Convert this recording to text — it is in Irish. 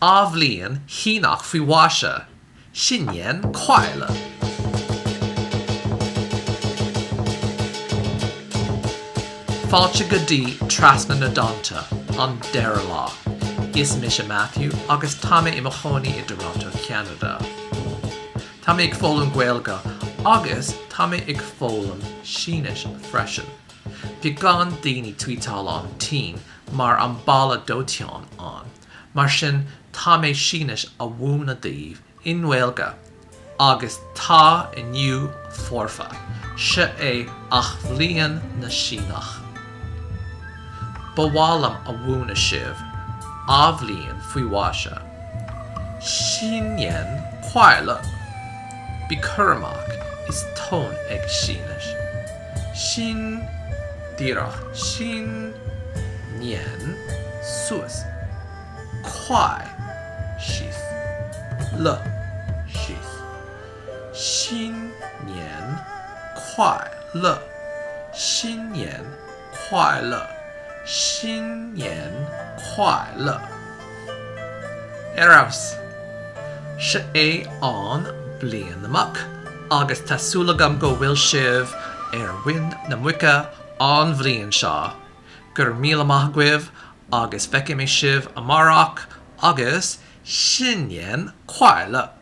Athbhliain Shíneach Faoi Mhaise, 新年快乐。Fáilte go dtí Trasna na dTonnta an Dara lá. Is mis Matthew agus tá mé i chonaí i Toronto, Canada. Tá mé ag fólam Gaeilge agus tá mé ag fólam Shíneach freisin. Bhí gan daoine tweetáil an tí mar an balla dóiteáin an. Mar sin tá mé Shíneach a bhúna daobh in Gaeilge agus tá inniu forfa. Se é Athbhliain Shíneach. Bawálam a bhúna sibh Athbhliain Faoi Mhaise. 新年快乐 Bicurmach is tón ag Shíneach. Sin díreach sin nian suas. Quai síos. Le síos. Sin nian quai le. Sin nian quai le. 新年快乐 Eras Se é an bliain amach agus tá súlagam go bhfuil sibh win na muice an bhliain seo gur míle maith guibh agus feice mé sibh amarach agus 新年快乐